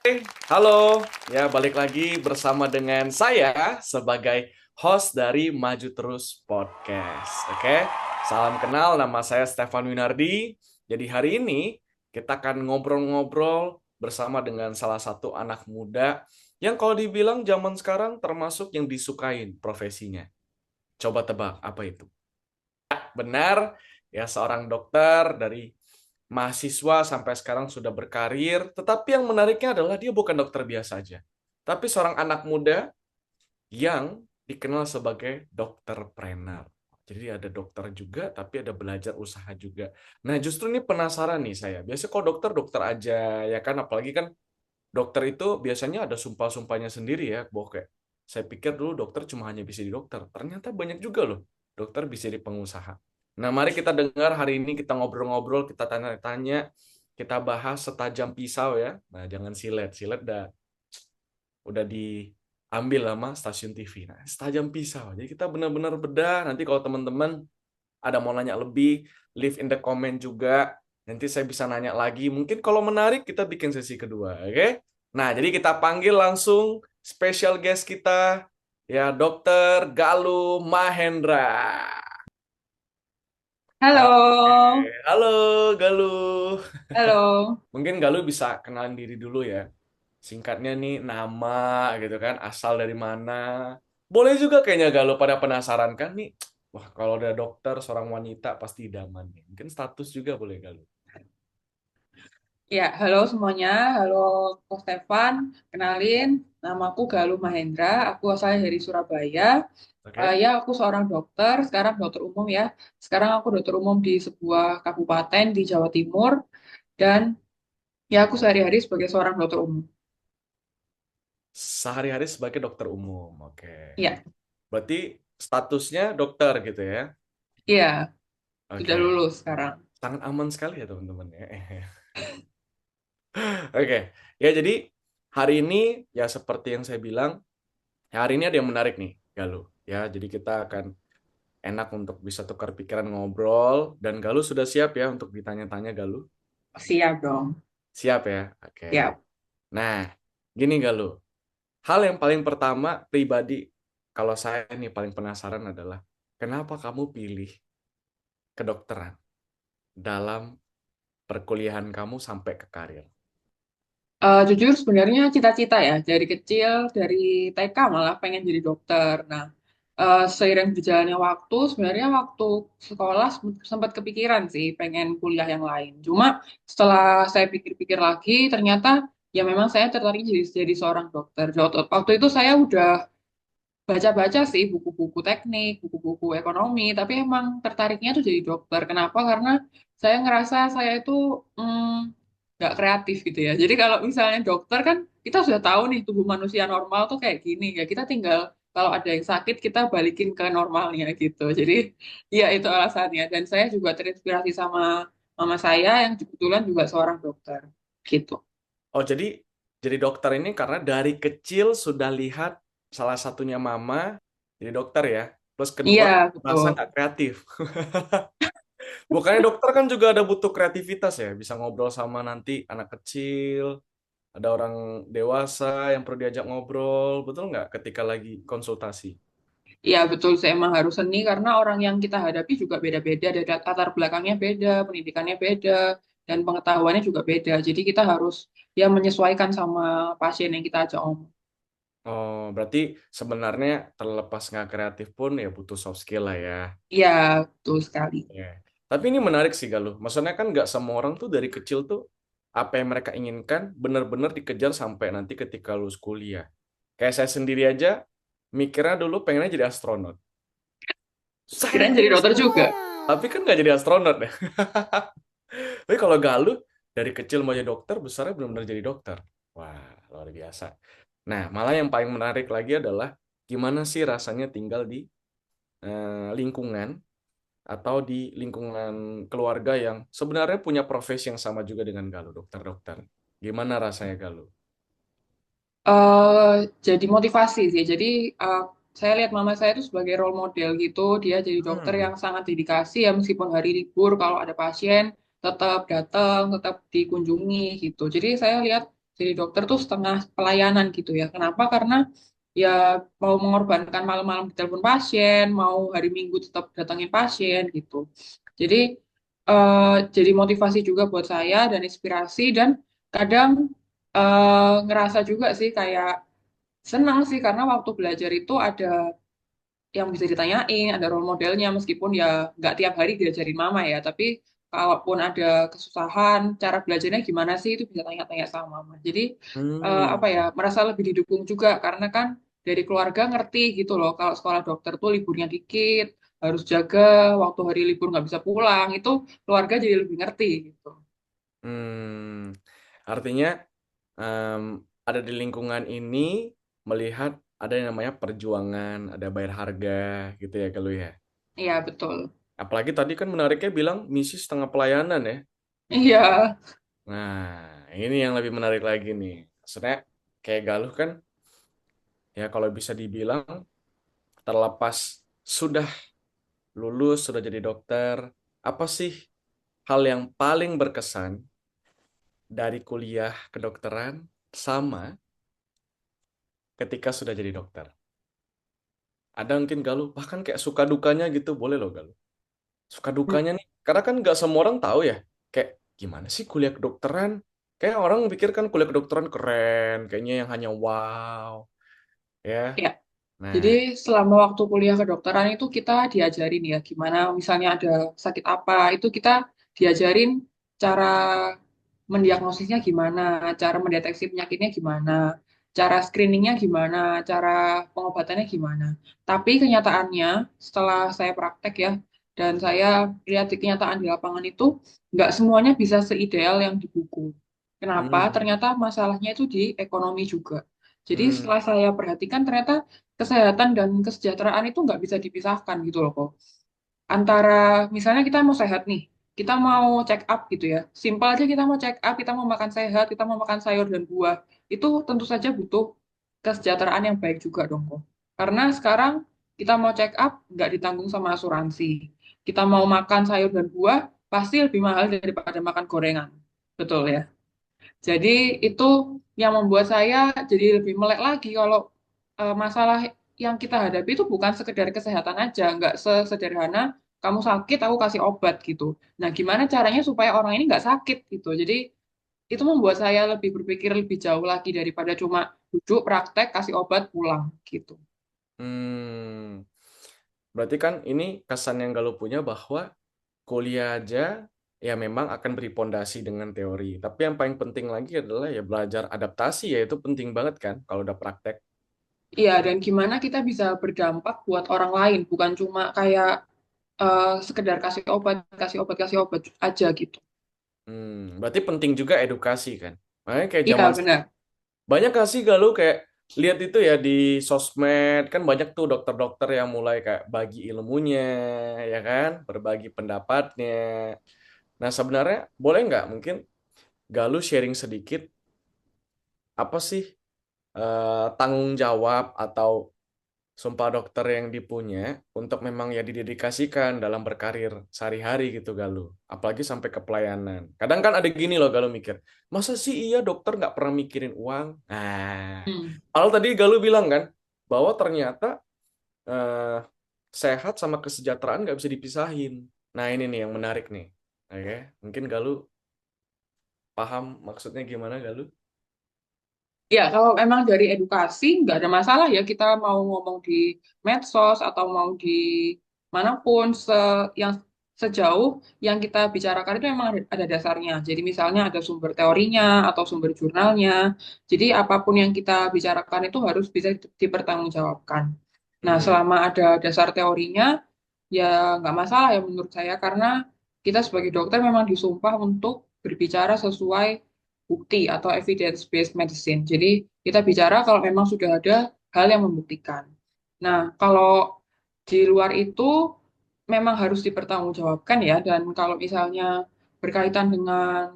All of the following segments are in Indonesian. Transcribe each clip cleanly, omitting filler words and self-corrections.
Halo, ya balik lagi bersama dengan saya sebagai host dari Maju Terus Podcast. Oke, salam kenal, nama saya Stefan Winardi. Jadi hari ini kita akan ngobrol-ngobrol bersama dengan salah satu anak muda yang kalau dibilang zaman sekarang termasuk yang disukain profesinya. Coba tebak apa itu? Benar, ya seorang dokter dari mahasiswa sampai sekarang sudah berkarir, tetapi yang menariknya adalah dia bukan dokter biasa aja, tapi seorang anak muda yang dikenal sebagai dokterpreneur. Jadi ada dokter juga, tapi ada belajar usaha juga. Nah, justru ini penasaran nih saya. Biasanya kalau dokter, dokter aja, ya kan? Apalagi kan dokter itu biasanya ada sumpah-sumpahnya sendiri ya. Bahwa kayak, saya pikir dulu dokter cuma hanya bisa di dokter. Ternyata banyak juga loh dokter bisa di pengusaha. Nah, mari kita dengar hari ini kita ngobrol-ngobrol, kita tanya-tanya, kita bahas setajam pisau ya. Nah, jangan silet. Silet udah diambil sama stasiun TV. Nah, setajam pisau. Jadi kita benar-benar bedah. Nanti kalau teman-teman ada mau nanya lebih, leave in the comment juga. Nanti saya bisa nanya lagi. Mungkin kalau menarik kita bikin sesi kedua, oke? Nah, jadi kita panggil langsung special guest kita, ya Dokter Galuh Mahendra. Halo, Oke, halo Galuh. halo. Mungkin Galuh bisa kenalin diri dulu ya. Singkatnya nih nama gitu kan, asal dari mana. Boleh juga kayaknya Galuh pada penasaran kan nih. Wah, kalau ada dokter seorang wanita pasti idaman nih. Mungkin status juga boleh Galuh. Ya, halo semuanya. Halo, Ko Stefan. Kenalin, namaku Galuh Mahendra. Aku asalnya dari Surabaya. Oke? Ya, aku seorang dokter. Sekarang dokter umum ya. Sekarang aku dokter umum di sebuah kabupaten di Jawa Timur. Dan ya, aku sehari-hari sebagai seorang dokter umum. Sehari-hari sebagai dokter umum. Oke. Ya, Berarti statusnya dokter gitu ya. iya, sudah Oke. lulus sekarang. Sangat aman sekali ya teman-teman ya. Oke. Ya jadi hari ini ya seperti yang saya bilang, hari ini ada yang menarik nih, Galuh. Ya, jadi kita akan enak untuk bisa tukar pikiran ngobrol dan Galuh sudah siap ya untuk ditanya-tanya Galuh. Siap dong. Siap ya. Oke. Siap. Nah, gini Galuh. Hal yang paling pertama pribadi kalau saya nih paling penasaran adalah kenapa kamu pilih kedokteran dalam perkuliahan kamu sampai ke karir? Jujur sebenarnya cita-cita ya dari kecil dari TK malah pengen jadi dokter. Nah, seiring berjalannya waktu sebenarnya waktu sekolah sempat kepikiran sih pengen kuliah yang lain. Cuma setelah saya pikir-pikir lagi ternyata ya memang saya tertarik jadi seorang dokter. Waktu itu saya udah baca-baca sih buku-buku teknik, buku-buku ekonomi, tapi emang tertariknya tuh jadi dokter. Kenapa? Karena saya ngerasa saya itu nggak kreatif gitu ya. Jadi kalau misalnya dokter kan kita sudah tahu nih tubuh manusia normal tuh kayak gini ya. Kita tinggal kalau ada yang sakit kita balikin ke normalnya gitu. Jadi ya itu alasannya. Dan saya juga terinspirasi sama mama saya yang kebetulan juga seorang dokter gitu. Oh, jadi dokter ini karena dari kecil sudah lihat salah satunya mama jadi dokter ya. Plus kedua Iya, merasa betul. nggak kreatif. Bukannya dokter kan juga ada butuh kreativitas ya, bisa ngobrol sama nanti anak kecil, ada orang dewasa yang perlu diajak ngobrol, betul nggak ketika lagi konsultasi? Iya betul sih emang harus seni karena orang yang kita hadapi juga beda-beda, dari latar belakangnya beda, pendidikannya beda, dan pengetahuannya juga beda. Jadi kita harus ya menyesuaikan sama pasien yang kita ajak omong. Oh, berarti sebenarnya terlepas nggak kreatif pun ya butuh soft skill lah ya. Iya betul sekali. Ya. Tapi ini menarik sih Galuh. Maksudnya kan nggak semua orang tuh dari kecil tuh apa yang mereka inginkan benar-benar dikejar sampai nanti ketika lulus kuliah. Kayak saya sendiri aja mikirnya dulu pengennya jadi astronot. Saya Kirain jadi jadi dokter juga. astronot. Tapi kan nggak jadi astronot ya. Tapi kalau Galuh dari kecil mau jadi dokter, besarnya benar-benar jadi dokter. Wah, luar biasa. Nah, malah yang paling menarik lagi adalah gimana sih rasanya tinggal di lingkungan atau di lingkungan keluarga yang sebenarnya punya profesi yang sama juga dengan Galuh, dokter-dokter. Gimana rasanya Galuh? eh jadi motivasi sih. Jadi eh, saya lihat mama saya itu sebagai role model gitu. Dia jadi dokter Hmm. yang sangat dedikasi ya meskipun hari libur kalau ada pasien tetap datang, tetap dikunjungi gitu. Jadi saya lihat jadi dokter tuh setengah pelayanan gitu ya. Kenapa? Karena ya mau mengorbankan malam-malam di telepon pasien, mau hari Minggu tetap datangin pasien gitu. Jadi jadi motivasi juga buat saya dan inspirasi dan kadang ngerasa juga sih kayak senang sih karena waktu belajar itu ada yang bisa ditanyain, ada role modelnya meskipun ya nggak tiap hari diajarin mama ya, tapi kalaupun ada kesusahan, cara belajarnya gimana sih itu bisa tanya-tanya sama mama. Jadi Hmm. apa ya, merasa lebih didukung juga karena kan dari keluarga ngerti gitu loh, kalau sekolah dokter tuh liburnya dikit, harus jaga waktu hari libur nggak bisa pulang, itu keluarga jadi lebih ngerti gitu. Hmm. Artinya em, ada di lingkungan ini melihat ada yang namanya perjuangan, ada bayar harga gitu ya kalau ya. Iya betul. Apalagi tadi kan menariknya bilang misi setengah pelayanan ya. Iya, Nah, ini yang lebih menarik lagi nih. Maksudnya kayak Galuh kan ya kalau bisa dibilang terlepas sudah lulus, sudah jadi dokter, apa sih hal yang paling berkesan dari kuliah kedokteran sama ketika sudah jadi dokter? Ada mungkin Galuh, bahkan kayak suka dukanya gitu, boleh loh Galuh. Suka dukanya nih, karena kan nggak semua orang tahu ya, kayak gimana sih kuliah kedokteran? Kayak orang pikir kan kuliah kedokteran keren, kayaknya yang hanya wow, ya. ya. Nah, Jadi selama waktu kuliah kedokteran itu kita diajarin ya gimana misalnya ada sakit apa itu kita diajarin cara mendiagnosisnya gimana, cara mendeteksi penyakitnya gimana, cara screeningnya gimana, cara pengobatannya gimana. Tapi kenyataannya setelah saya praktek ya dan saya lihat di kenyataan di lapangan itu nggak semuanya bisa seideal yang di buku. Kenapa? hmm, Ternyata masalahnya itu di ekonomi juga. Jadi hmm, setelah saya perhatikan ternyata kesehatan dan kesejahteraan itu nggak bisa dipisahkan gitu loh kok. Antara misalnya kita mau sehat nih, kita mau check up gitu ya. Simpel aja kita mau check up, kita mau makan sehat, kita mau makan sayur dan buah. Itu tentu saja butuh kesejahteraan yang baik juga dong kok. Karena sekarang kita mau check up nggak ditanggung sama asuransi. Kita mau makan sayur dan buah pasti lebih mahal daripada makan gorengan. Betul ya? Jadi itu yang membuat saya jadi lebih melek lagi kalau masalah yang kita hadapi itu bukan sekedar kesehatan aja, nggak sesederhana kamu sakit aku kasih obat gitu. Nah, gimana caranya supaya orang ini nggak sakit gitu. Jadi itu membuat saya lebih berpikir lebih jauh lagi daripada cuma duduk praktek kasih obat pulang gitu. hmm. Berarti kan ini kesan yang Galuh punya bahwa kuliah aja ya memang akan beri pondasi dengan teori. Tapi yang paling penting lagi adalah ya belajar adaptasi ya itu penting banget kan kalau udah praktek. Iya, dan gimana kita bisa berdampak buat orang lain, bukan cuma kayak sekedar kasih obat, kasih obat aja gitu. Berarti penting juga edukasi kan. Makanya kayak zaman Iya, benar. banyak gak sih Galuh kayak lihat itu ya di sosmed kan banyak tuh dokter-dokter yang mulai kayak bagi ilmunya ya kan, berbagi pendapatnya. Nah sebenarnya boleh nggak mungkin Galuh sharing sedikit apa sih tanggung jawab atau sumpah dokter yang dipunya untuk memang ya didedikasikan dalam berkarir sehari-hari gitu Galuh. Apalagi sampai ke pelayanan. Kadang kan ada gini loh Galuh mikir, masa sih iya dokter nggak pernah mikirin uang? Nah, Hmm. kalau tadi Galuh bilang kan, bahwa ternyata eh, sehat sama kesejahteraan nggak bisa dipisahin. Nah ini nih yang menarik nih. Oke, mungkin Galuh paham maksudnya gimana Galuh? Ya, kalau memang dari edukasi nggak ada masalah ya kita mau ngomong di medsos atau mau di manapun yang sejauh yang kita bicarakan itu memang ada dasarnya. Jadi misalnya ada sumber teorinya atau sumber jurnalnya. Jadi apapun yang kita bicarakan itu harus bisa dipertanggungjawabkan. Nah, Hmm, selama ada dasar teorinya, ya nggak masalah ya menurut saya karena kita sebagai dokter memang disumpah untuk berbicara sesuai bukti atau evidence-based medicine. Jadi kita bicara kalau memang sudah ada hal yang membuktikan. Nah, kalau di luar itu memang harus dipertanggungjawabkan ya. Dan kalau misalnya berkaitan dengan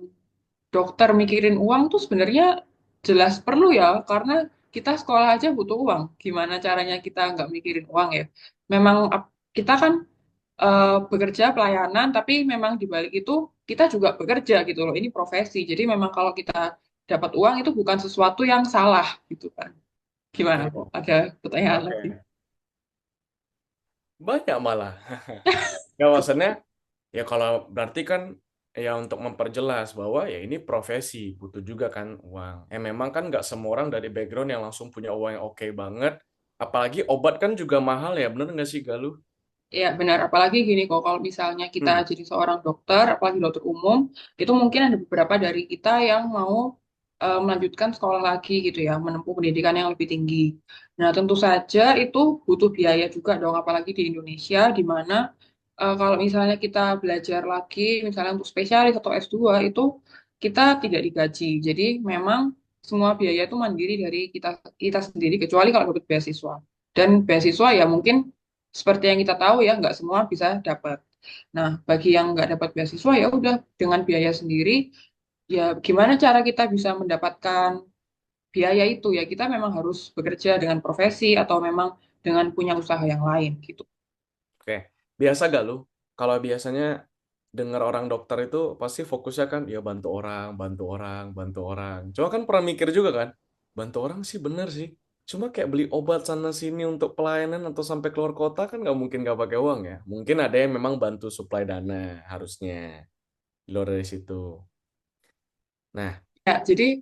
dokter mikirin uang tuh sebenarnya jelas perlu ya, karena kita sekolah aja butuh uang. Gimana caranya kita nggak mikirin uang ya? Memang kita kan bekerja pelayanan, tapi memang di balik itu kita juga bekerja gitu loh. Ini profesi. Jadi memang kalau kita dapat uang itu bukan sesuatu yang salah gitu kan. Gimana Hmm, kok? Ada pertanyaan lagi? oke. Banyak malah. Ya maksudnya, ya kalau berarti kan ya untuk memperjelas bahwa ya ini profesi, butuh juga kan uang. Memang kan nggak semua orang dari background yang langsung punya uang yang oke banget. Apalagi obat kan juga mahal ya, bener nggak sih Galuh? Ya benar, apalagi gini kok, kalau misalnya kita Hmm. jadi seorang dokter, apalagi dokter umum, itu mungkin ada beberapa dari kita yang mau melanjutkan sekolah lagi gitu ya, menempuh pendidikan yang lebih tinggi. Nah, tentu saja itu butuh biaya juga dong, apalagi di Indonesia, di mana kalau misalnya kita belajar lagi, misalnya untuk spesialis atau S2, itu kita tidak digaji. Jadi memang semua biaya itu mandiri dari kita kita sendiri, kecuali kalau dapat beasiswa. Dan beasiswa ya mungkin seperti yang kita tahu ya, nggak semua bisa dapat. Nah, bagi yang nggak dapat beasiswa ya udah dengan biaya sendiri, ya gimana cara kita bisa mendapatkan biaya itu ya kita memang harus bekerja dengan profesi atau memang dengan punya usaha yang lain gitu. Oke, biasa gak lu? Kalau biasanya dengar orang dokter itu pasti fokusnya kan ya bantu orang, bantu orang, bantu orang. Cuma kan pernah mikir juga kan, bantu orang sih bener sih. Cuma kayak beli obat sana sini untuk pelayanan atau sampai keluar kota kan nggak mungkin nggak pakai uang ya. Mungkin ada yang memang bantu suplai dana harusnya di luar dari situ. Nah, Ya, jadi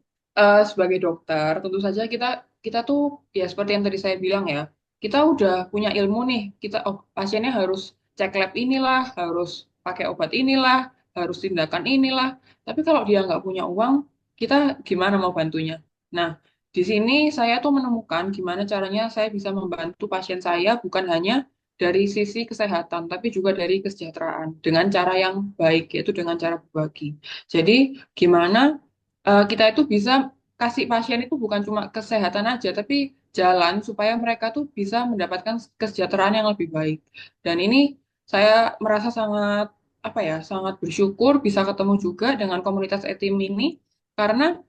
sebagai dokter tentu saja kita kita tuh ya seperti yang tadi saya bilang ya, kita udah punya ilmu nih, kita oh, pasiennya harus cek lab inilah, harus pakai obat inilah, harus tindakan inilah. Tapi kalau dia nggak punya uang, kita gimana mau bantunya? Nah, di sini saya tuh menemukan gimana caranya saya bisa membantu pasien saya bukan hanya dari sisi kesehatan, tapi juga dari kesejahteraan dengan cara yang baik, yaitu dengan cara berbagi. Jadi gimana kita itu bisa kasih pasien itu bukan cuma kesehatan aja, tapi jalan supaya mereka tuh bisa mendapatkan kesejahteraan yang lebih baik. Dan ini saya merasa sangat apa ya, sangat bersyukur bisa ketemu juga dengan komunitas etim ini karena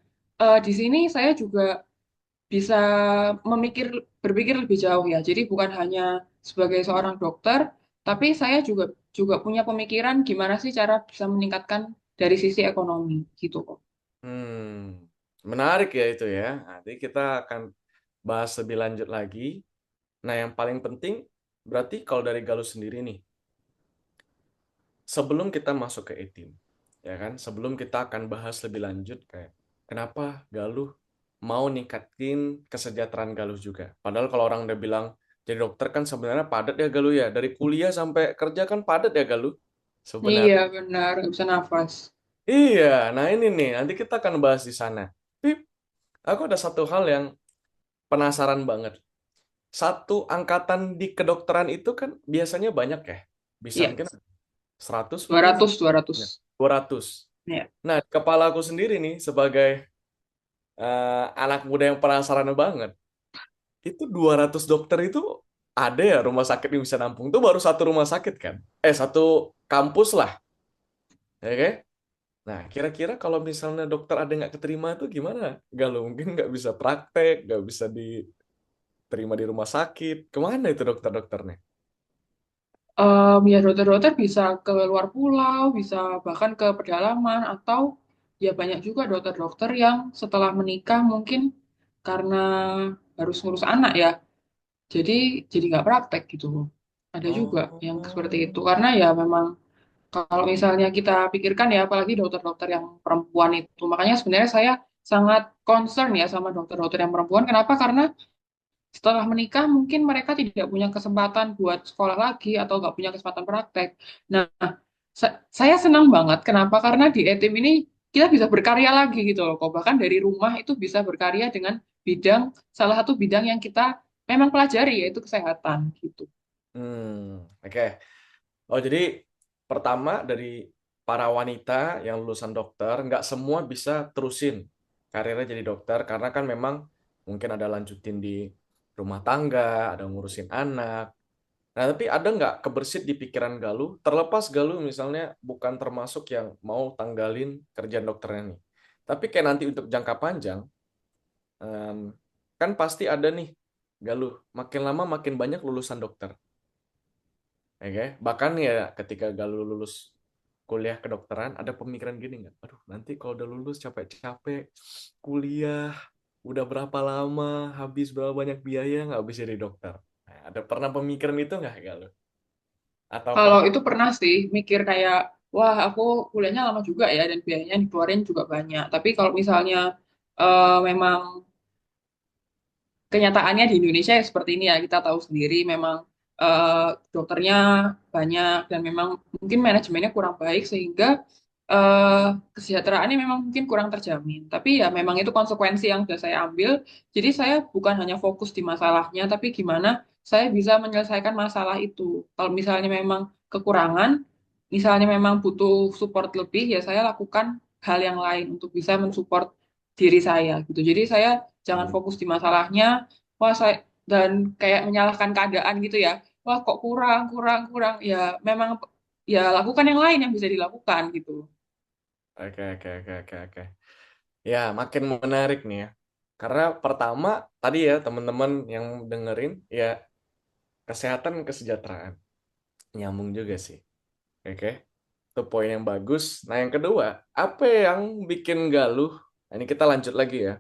di sini saya juga bisa memikir berpikir lebih jauh ya. Jadi bukan hanya sebagai seorang dokter, tapi saya juga juga punya pemikiran gimana sih cara bisa meningkatkan dari sisi ekonomi gitu kok. menarik ya itu ya. Nanti kita akan bahas lebih lanjut lagi. Nah, yang paling penting berarti kalau dari Galuh sendiri nih, sebelum kita masuk ke etim, ya kan? Sebelum kita akan bahas lebih lanjut kayak kenapa Galuh mau ningkatin kesejahteraan Galuh juga. Padahal kalau orang udah bilang jadi dokter kan sebenarnya padat ya Galuh ya. Dari kuliah sampai kerja kan padat ya Galuh. Iya, Sebenarnya. benar, nggak bisa nafas. Iya, nah ini nih, nanti kita akan bahas di sana. Pip, aku ada satu hal yang penasaran banget. Satu angkatan di kedokteran itu kan biasanya banyak ya. Bisa Iya, mungkin 100 dua mungkin ratus dua ratus. ya, 200. Ya. Nah, kepala aku sendiri nih sebagai anak muda yang penasaran banget. Itu 200 dokter itu ada ya rumah sakit yang bisa nampung. Itu baru satu rumah sakit kan? Satu kampus lah. Ya kan? Nah, kira-kira kalau misalnya dokter ada nggak keterima itu gimana? Nggak lo mungkin nggak bisa praktek, nggak bisa diterima di rumah sakit. Kemana itu dokter-dokternya? Ya dokter-dokter bisa ke luar pulau, bisa bahkan ke pedalaman, atau ya banyak juga dokter-dokter yang setelah menikah mungkin karena harus ngurus anak ya, jadi jadi nggak praktek gitu. Ada juga yang seperti Oh, itu, karena ya memang kalau misalnya kita pikirkan ya, apalagi dokter-dokter yang perempuan itu, makanya sebenarnya saya sangat concern ya sama dokter-dokter yang perempuan. Kenapa? Karena setelah menikah mungkin mereka tidak punya kesempatan buat sekolah lagi atau nggak punya kesempatan praktek. Nah, saya senang banget. Kenapa? Karena di etim ini kita bisa berkarya lagi gitu loh. Kok bahkan dari rumah itu bisa berkarya dengan bidang salah satu bidang yang kita memang pelajari yaitu kesehatan gitu. oke. Oh, jadi pertama dari para wanita yang lulusan dokter, nggak semua bisa terusin karirnya jadi dokter karena kan memang mungkin ada lanjutin di rumah tangga, ada ngurusin anak. Nah, tapi ada nggak kebersit di pikiran Galuh, terlepas Galuh misalnya bukan termasuk yang mau tanggalin kerjaan dokternya nih. Tapi kayak nanti untuk jangka panjang, em, kan pasti ada nih Galuh, makin lama makin banyak lulusan dokter. Ya, kan? Bahkan ya ketika Galuh lulus kuliah kedokteran ada pemikiran gini nggak? Aduh, nanti kalau udah lulus capek-capek kuliah, udah berapa lama, habis berapa banyak biaya nggak bisa jadi dokter. Nah, ada pernah pemikiran itu nggak Galuh? Atau Kalau pernah? itu pernah sih mikir kayak, wah aku kuliahnya lama juga ya dan biayanya yang dikeluarin juga banyak. Tapi kalau misalnya memang kenyataannya di Indonesia ya seperti ini ya, kita tahu sendiri memang dokternya banyak dan memang mungkin manajemennya kurang baik sehingga kesejahteraannya memang mungkin kurang terjamin. Tapi ya memang itu konsekuensi yang sudah saya ambil. Jadi saya bukan hanya fokus di masalahnya, tapi gimana saya bisa menyelesaikan masalah itu. Kalau misalnya memang kekurangan, misalnya memang butuh support lebih, ya saya lakukan hal yang lain untuk bisa mensupport diri saya gitu. Jadi saya jangan fokus di masalahnya, wah saya dan kayak menyalahkan keadaan gitu ya. Wah kok kurang, kurang, kurang. Ya memang ya lakukan yang lain yang bisa dilakukan gitu. Oke, oke, oke, oke, oke. Ya, makin menarik nih ya. Karena pertama, tadi ya teman-teman yang dengerin, ya kesehatan kesejahteraan. Nyambung juga sih. Oke, itu poin yang bagus. Nah, yang kedua, apa yang bikin Galuh? Nah, ini kita lanjut lagi ya.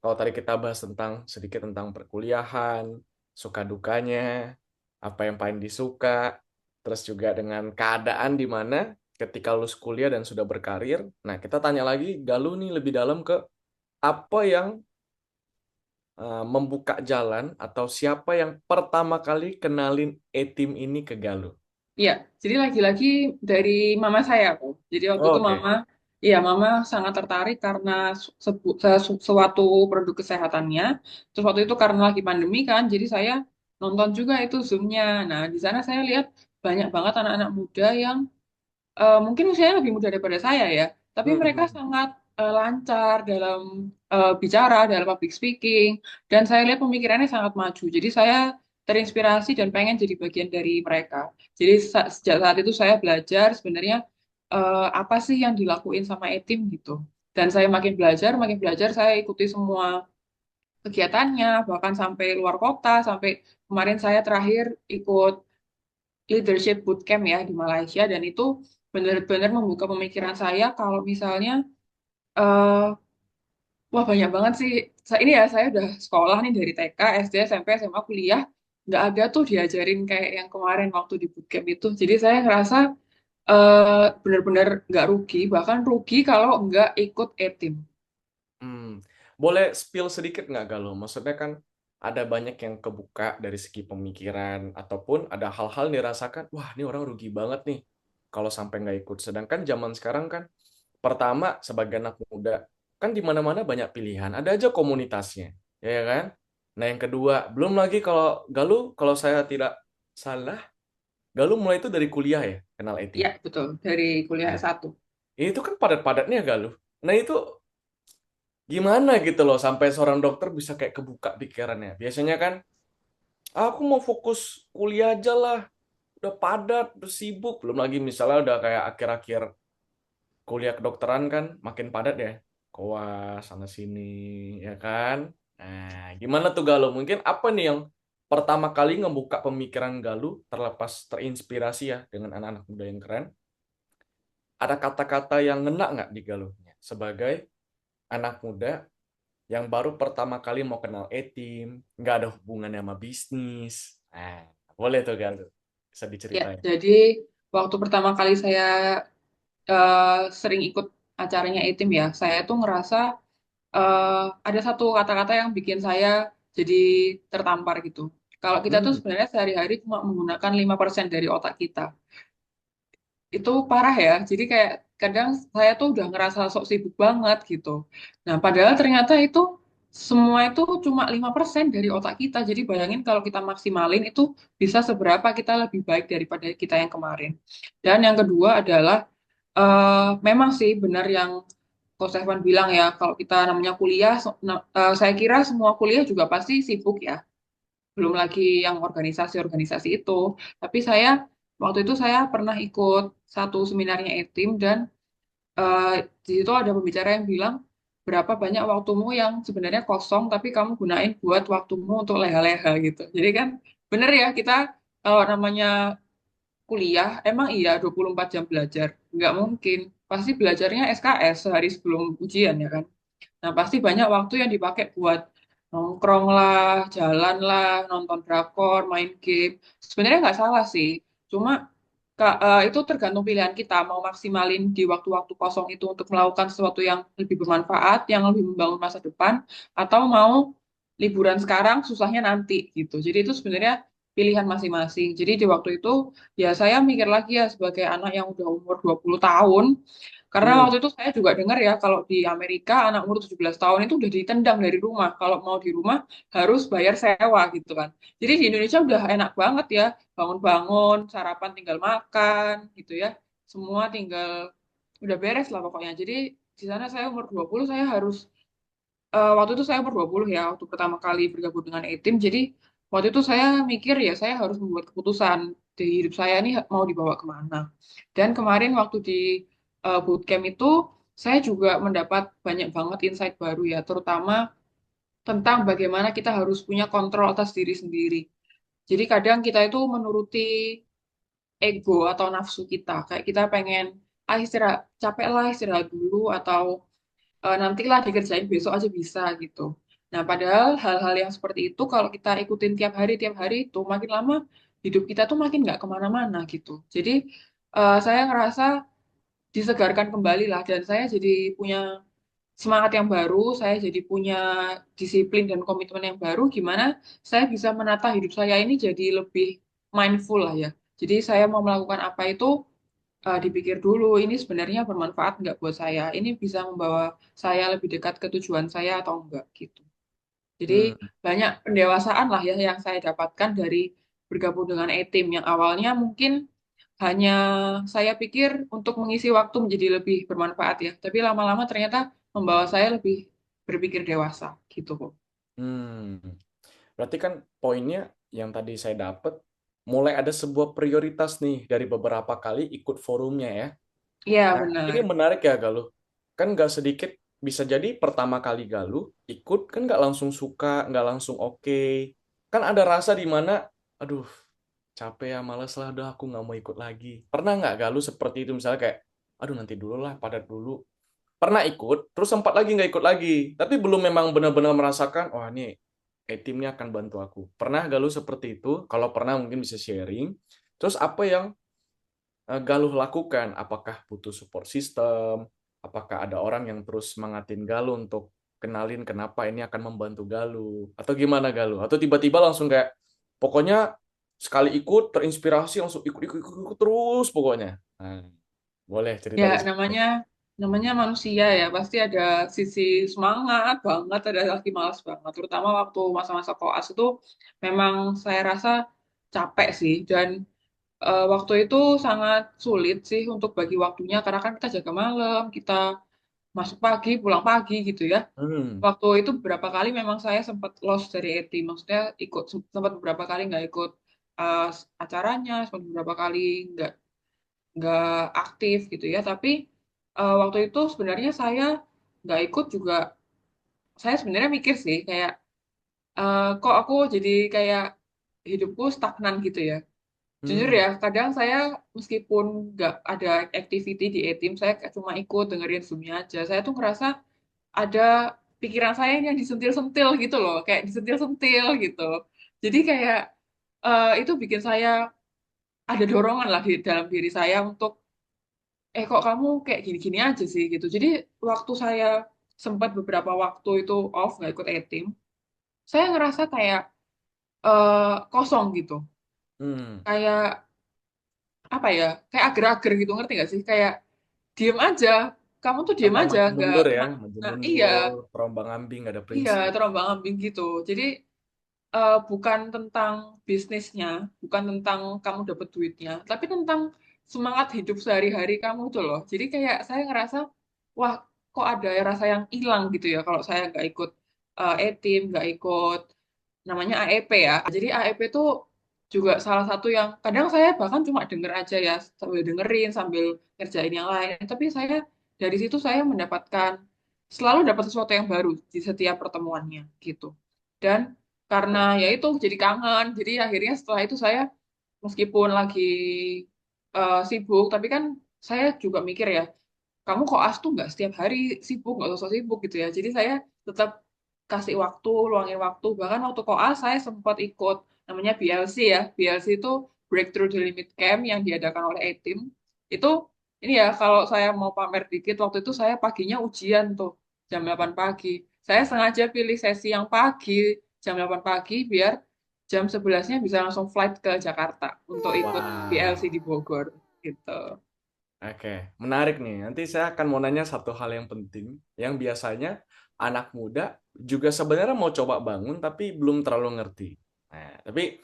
Kalau tadi kita bahas tentang sedikit tentang perkuliahan, suka dukanya, apa yang paling disuka, terus juga dengan keadaan di mana ketika lulus kuliah dan sudah berkarir. Nah, kita tanya lagi, Galuh nih lebih dalam ke apa yang membuka jalan atau siapa yang pertama kali kenalin e-team ini ke Galuh? Iya, jadi lagi-lagi dari mama saya kok. Jadi waktu itu Oke. mama, iya mama sangat tertarik karena suatu produk kesehatannya. Terus waktu itu karena lagi pandemi kan, jadi saya nonton juga itu Zoom-nya. Nah, di sana saya lihat banyak banget anak-anak muda yang mungkin usianya lebih muda daripada saya ya, tapi Hmm, mereka hmm. sangat lancar dalam bicara, dalam public speaking, dan saya lihat pemikirannya sangat maju. Jadi saya terinspirasi dan pengen jadi bagian dari mereka. Jadi sejak saat itu saya belajar sebenarnya apa sih yang dilakuin sama Etim gitu. Dan saya makin belajar, saya ikuti semua kegiatannya, bahkan sampai luar kota, sampai kemarin saya terakhir ikut leadership bootcamp ya di Malaysia dan itu benar-benar membuka pemikiran saya kalau misalnya eh wah banyak banget sih. Ini ya saya udah sekolah nih dari TK, SD, SMP, SMA, kuliah nggak ada tuh diajarin kayak yang kemarin waktu di bootcamp itu. Jadi saya ngerasa benar-benar nggak rugi, bahkan rugi kalau nggak ikut e-team. Hmm. Boleh spill sedikit nggak Galuh? Maksudnya kan ada banyak yang kebuka dari segi pemikiran ataupun ada hal-hal yang dirasakan, wah ini orang rugi banget nih kalau sampai nggak ikut. Sedangkan zaman sekarang kan, pertama sebagai anak muda, kan di mana-mana banyak pilihan, ada aja komunitasnya, ya kan? Nah yang kedua, belum lagi kalau Galuh, kalau saya tidak salah, Galuh mulai itu dari kuliah ya, kenal Etim. Ya betul, dari kuliah Nah, S1. ini tuh kan padat-padatnya Galuh. Nah itu gimana gitu loh sampai seorang dokter bisa kayak kebuka pikirannya. Biasanya kan aku mau fokus kuliah aja lah, udah padat, udah sibuk, belum lagi misalnya udah kayak akhir-akhir kuliah kedokteran kan makin padat ya. Koas sana sini ya kan. Nah, gimana tuh Galuh? Mungkin apa nih yang pertama kali ngebuka pemikiran Galuh terlepas terinspirasi ya dengan anak-anak muda yang keren? Ada kata-kata yang ngena nggak di Galuhnya sebagai anak muda yang baru pertama kali mau kenal etim, nggak ada hubungannya sama bisnis. Nah, boleh tuh kan, bisa Ya, diceritain. jadi waktu pertama kali saya sering ikut acaranya e-team ya, saya tuh ngerasa eh, ada satu kata-kata yang bikin saya jadi tertampar gitu. Kalau kita tuh Hmm, sebenarnya sehari-hari cuma menggunakan 5% dari otak kita. Itu parah ya. Jadi kayak kadang saya tuh udah ngerasa sok sibuk banget gitu. Nah, padahal ternyata itu semua itu cuma 5% dari otak kita. Jadi bayangin kalau kita maksimalin itu bisa seberapa kita lebih baik daripada kita yang kemarin. Dan yang kedua adalah memang sih benar yang Coach Stefan bilang ya, kalau kita namanya kuliah, saya kira semua kuliah juga pasti sibuk ya. Belum lagi yang organisasi-organisasi itu. Tapi saya, waktu itu saya pernah ikut satu seminarnya e-team dan eh, di situ ada pembicara yang bilang, berapa banyak waktumu yang sebenarnya kosong, tapi kamu gunain buat waktumu untuk leha-leha gitu. Jadi kan bener ya, kita kalau namanya kuliah, emang iya 24 jam belajar? Nggak mungkin. Pasti belajarnya SKS sehari sebelum ujian ya kan. Nah, pasti banyak waktu yang dipakai buat nongkrong lah, jalan lah, nonton drakor, main game. Sebenarnya nggak salah sih. Cuma itu tergantung pilihan kita mau maksimalin di waktu-waktu kosong itu untuk melakukan sesuatu yang lebih bermanfaat, yang lebih membangun masa depan, atau mau liburan sekarang, susahnya nanti gitu. Jadi itu sebenarnya pilihan masing-masing. Jadi di waktu itu ya saya mikir lagi ya sebagai anak yang udah umur 20 tahun, karena Hmm. waktu itu saya juga dengar ya kalau di Amerika anak umur 17 tahun itu udah ditendang dari rumah. Kalau mau di rumah harus bayar sewa gitu kan. Jadi di Indonesia udah enak banget ya, bangun-bangun, sarapan tinggal makan gitu ya. Semua tinggal udah beres lah pokoknya. Jadi di sana saya umur 20 saya harus waktu itu saya umur 20 ya waktu pertama kali bergabung dengan Etim. Jadi waktu itu saya mikir ya saya harus membuat keputusan di hidup saya ini mau dibawa kemana. Dan kemarin waktu di bootcamp itu saya juga mendapat banyak banget insight baru ya, terutama tentang bagaimana kita harus punya kontrol atas diri sendiri. Jadi kadang kita itu menuruti ego atau nafsu kita. Kayak kita pengen, istirahat, capek lah istirahat dulu, atau nantilah dikerjain besok aja bisa gitu. Nah, padahal hal-hal yang seperti itu kalau kita ikutin tiap hari itu makin lama hidup kita tuh makin nggak kemana-mana gitu. Jadi saya ngerasa disegarkan kembali lah dan saya jadi punya semangat yang baru, saya jadi punya disiplin dan komitmen yang baru gimana saya bisa menata hidup saya ini jadi lebih mindful lah ya. Jadi saya mau melakukan apa itu dipikir dulu ini sebenarnya bermanfaat nggak buat saya, ini bisa membawa saya lebih dekat ke tujuan saya atau enggak gitu. Jadi Hmm. banyak pendewasaan lah ya yang saya dapatkan dari bergabung dengan e-team yang awalnya mungkin hanya saya pikir untuk mengisi waktu menjadi lebih bermanfaat ya, tapi lama-lama ternyata membawa saya lebih berpikir dewasa gitu kok. Hmm. Berarti kan poinnya yang tadi saya dapat, mulai ada sebuah prioritas nih dari beberapa kali ikut forumnya ya. Iya Nah, ini benar. menarik ya Galuh. Kan nggak sedikit, bisa jadi pertama kali Galuh ikut, kan nggak langsung suka, nggak langsung oke. Kan ada rasa di mana, aduh, capek ya, males lah, udah aku nggak mau ikut lagi. Pernah nggak Galuh seperti itu, misalnya kayak, aduh nanti dulu lah, padat dulu. Pernah ikut, terus sempat lagi nggak ikut lagi. Tapi belum memang benar-benar merasakan, wah ini timnya akan bantu aku. Pernah Galuh seperti itu? Kalau pernah mungkin bisa sharing. Terus apa yang Galuh lakukan? Apakah butuh support system? Apakah ada orang yang terus semangatin Galuh untuk kenalin kenapa ini akan membantu Galuh? Atau gimana Galuh? Atau tiba-tiba langsung kayak, pokoknya sekali ikut terinspirasi langsung ikut terus pokoknya. Nah, boleh cerita Ya di sini. namanya manusia ya pasti ada sisi semangat banget, ada lagi malas banget. Terutama waktu masa-masa koas itu memang saya rasa capek sih dan waktu itu sangat sulit sih untuk bagi waktunya karena kan kita jaga malam, kita masuk pagi, pulang pagi gitu ya. Hmm. Waktu itu beberapa kali memang saya sempat lost dari ET, maksudnya sempat beberapa kali nggak ikut uh, acaranya, sempat beberapa kali nggak nggak aktif gitu ya. Tapi waktu itu sebenarnya saya nggak ikut juga. Saya sebenarnya mikir sih kayak kok aku jadi kayak hidupku stagnan gitu ya. Jujur Hmm. ya, kadang saya meskipun nggak ada activity di e-team, saya cuma ikut dengerin Zoom-nya aja. Saya tuh ngerasa ada pikiran saya yang disentil-sentil gitu loh, kayak disentil-sentil gitu. Jadi kayak itu bikin saya ada dorongan lah di dalam diri saya untuk kok kamu kayak gini-gini aja sih gitu. Jadi waktu saya sempat beberapa waktu itu off nggak ikut e-team, saya ngerasa kayak kosong gitu. Hmm. Kayak apa ya? Kayak ager-ager gitu ngerti nggak sih? Kayak diem aja. Kamu tuh diem Gampang aja, maju nggak mundur ya, kena. maju Nah, iya, mundur, terombang-ambing, nggak ada iya prinsip. terombang-ambing gitu. Jadi bukan tentang bisnisnya, bukan tentang kamu dapat duitnya, tapi tentang semangat hidup sehari-hari kamu tuh loh. Jadi kayak saya ngerasa, wah, kok ada ya rasa yang hilang gitu ya kalau saya nggak ikut e-team, nggak ikut namanya AEP ya. Jadi AEP itu juga salah satu yang kadang saya bahkan cuma denger aja ya, sambil dengerin, sambil ngerjain yang lain. Tapi saya dari situ saya mendapatkan selalu dapat sesuatu yang baru di setiap pertemuannya gitu. Dan karena ya itu jadi kangen, jadi akhirnya setelah itu saya meskipun lagi sibuk, tapi kan saya juga mikir ya, kamu koas tuh nggak setiap hari sibuk, nggak sosok sibuk gitu ya. Jadi saya tetap kasih waktu, luangin waktu. Bahkan waktu koas saya sempat ikut namanya BLC ya. BLC itu Breakthrough the Limit Camp yang diadakan oleh A-Team. Itu ini ya, kalau saya mau pamer dikit, waktu itu saya paginya ujian tuh jam 8 pagi. Saya sengaja pilih sesi yang pagi, jam 8 pagi, biar jam 11-nya bisa langsung flight ke Jakarta untuk ikut BLC Wow. di Bogor gitu. Oke, menarik nih. Nanti saya akan mau nanya satu hal yang penting, yang biasanya anak muda juga sebenarnya mau coba bangun, tapi belum terlalu ngerti. Nah, tapi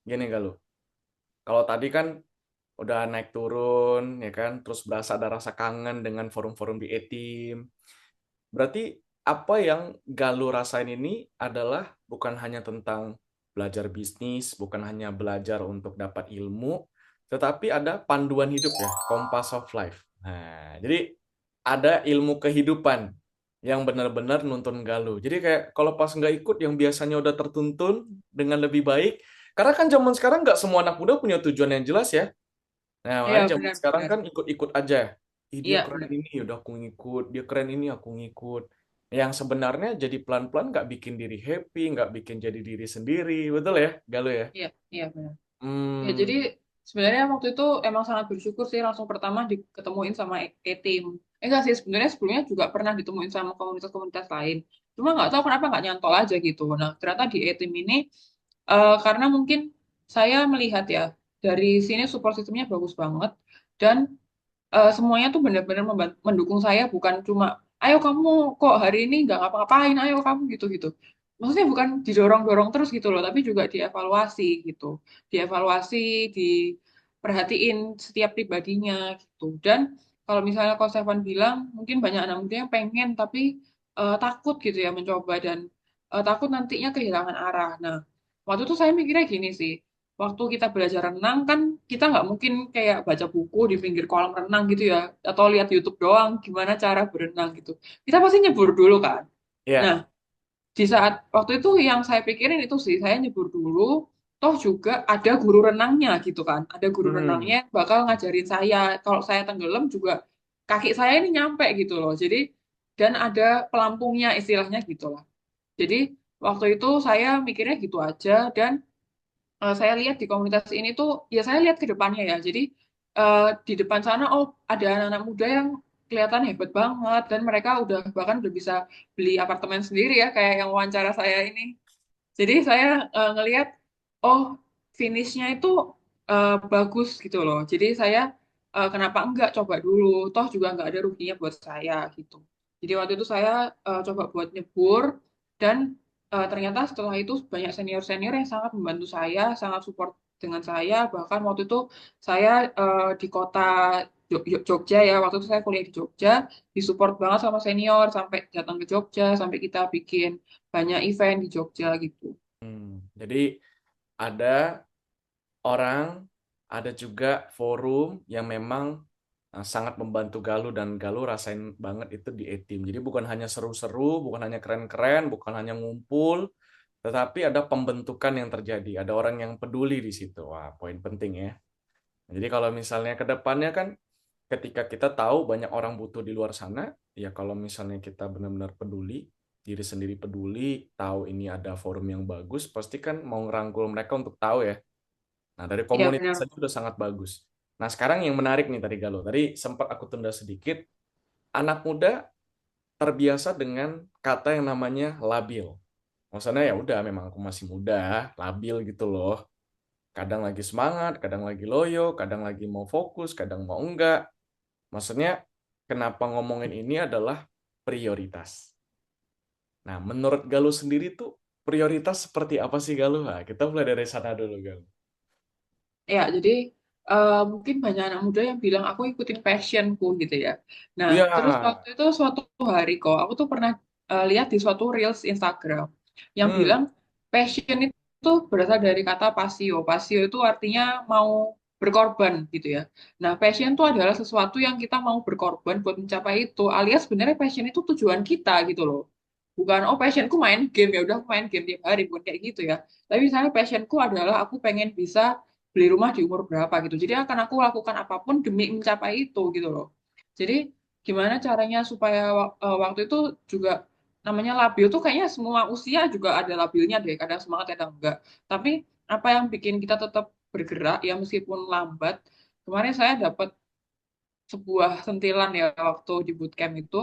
gini Galuh, kalau tadi kan udah naik turun, ya kan, terus berasa ada rasa kangen dengan forum-forum di E-Team. Berarti apa yang Galuh rasain ini adalah bukan hanya tentang belajar bisnis, bukan hanya belajar untuk dapat ilmu, tetapi ada panduan hidup ya, compass of life. Nah, jadi ada ilmu kehidupan yang benar-benar nuntun Galuh. Jadi kayak kalau pas nggak ikut yang biasanya udah tertuntun dengan lebih baik, karena kan zaman sekarang nggak semua anak muda punya tujuan yang jelas ya. Nah, Iya, makanya zaman sekarang benar-benar. kan ikut-ikut aja. Ih, dia Iya, keren benar. ini, udah aku ngikut. Dia keren ini, aku ngikut. Yang sebenarnya jadi pelan-pelan nggak bikin diri happy, nggak bikin jadi diri sendiri. Betul ya, Galuh ya? Iya, iya, benar. Ya, Hmm, jadi sebenarnya waktu itu emang sangat bersyukur sih langsung pertama diketemuin sama E-Team. Enggak sih, sebenarnya sebelumnya juga pernah ditemuin sama komunitas-komunitas lain. Cuma nggak tahu kenapa nggak nyantol aja gitu. Nah, ternyata di E-Team ini, karena mungkin saya melihat ya, dari sini support sistemnya bagus banget. Dan semuanya tuh benar-benar mendukung saya, bukan cuma ayo kamu kok hari ini nggak ngapa-ngapain, ayo kamu gitu-gitu. Maksudnya bukan didorong-dorong terus gitu loh, tapi juga dievaluasi gitu, dievaluasi, diperhatiin setiap pribadinya gitu. Dan kalau misalnya Coach Stefan bilang mungkin banyak anak muda yang pengen tapi takut gitu ya mencoba, dan takut nantinya kehilangan arah. Nah, waktu itu saya mikirnya gini sih, waktu kita belajar renang kan kita nggak mungkin kayak baca buku di pinggir kolam renang gitu ya, atau lihat YouTube doang gimana cara berenang gitu. Kita pasti nyebur dulu kan. Nah, ya. di saat waktu itu yang saya pikirin itu sih, saya nyebur dulu, toh juga ada guru renangnya gitu kan. Ada guru renangnya Hmm, yang bakal ngajarin saya. Kalau saya tenggelam juga kaki saya ini nyampe gitu loh. Jadi, dan ada pelampungnya istilahnya gitu lah. Jadi waktu itu saya mikirnya gitu aja, dan saya lihat di komunitas ini tuh, ya saya lihat ke depannya ya. Jadi di depan sana, oh ada anak-anak muda yang kelihatan hebat banget, dan mereka udah bahkan udah bisa beli apartemen sendiri ya, kayak yang wawancara saya ini. Jadi saya ngelihat, oh finishnya itu bagus gitu loh. Jadi saya kenapa enggak coba dulu, toh juga nggak ada ruginya buat saya gitu. Jadi waktu itu saya coba buat nyebur, dan ternyata setelah itu banyak senior-senior yang sangat membantu saya, sangat support dengan saya. Bahkan waktu itu saya di kota Jogja ya, waktu itu saya kuliah di Jogja, disupport banget sama senior sampai datang ke Jogja, sampai kita bikin banyak event di Jogja gitu. jadi ada orang, ada juga forum yang memang sangat membantu Galuh dan Galuh rasain banget itu di E-Team. Jadi bukan hanya seru-seru, bukan hanya keren-keren, bukan hanya ngumpul, tetapi ada pembentukan yang terjadi. Ada orang yang peduli di situ. Wah, poin penting ya. Jadi kalau misalnya ke depannya kan ketika kita tahu banyak orang butuh di luar sana, ya kalau misalnya kita benar-benar peduli, diri sendiri peduli, tahu ini ada forum yang bagus, pasti kan mau ngerangkul mereka untuk tahu ya. Nah, dari Iya komunitas benar. saja udah sangat bagus. Nah, sekarang yang menarik nih tadi Galuh. Tadi sempat aku tunda sedikit. Anak muda terbiasa dengan kata yang namanya labil. Maksudnya ya udah memang aku masih muda, labil gitu loh. Kadang lagi semangat, kadang lagi loyo, kadang lagi mau fokus, kadang mau enggak. Maksudnya kenapa ngomongin ini adalah prioritas. Nah, menurut Galuh sendiri tuh prioritas seperti apa sih Galuh? Nah, kita mulai dari sana dulu Galuh. Ya, jadi mungkin banyak anak muda yang bilang aku ikutin passionku gitu ya. Nah, Iya. terus waktu itu suatu hari kok, aku tuh pernah lihat di suatu reels Instagram yang Hmm. bilang passion itu berasal dari kata pasio. Pasio itu artinya mau berkorban gitu ya. Nah, passion itu adalah sesuatu yang kita mau berkorban buat mencapai itu. Alias sebenarnya passion itu tujuan kita gitu loh. Bukan, oh passionku main game, ya udah aku main game tiap hari, bukan kayak gitu ya. Tapi misalnya passionku adalah aku pengen bisa beli rumah di umur berapa gitu. Jadi akan aku lakukan apapun demi mencapai itu gitu loh. Jadi gimana caranya supaya waktu itu juga namanya labil tuh kayaknya semua usia juga ada labilnya deh, kadang semangat kadang enggak. Tapi apa yang bikin kita tetap bergerak ya meskipun lambat. Kemarin saya dapat sebuah sentilan ya waktu di bootcamp itu.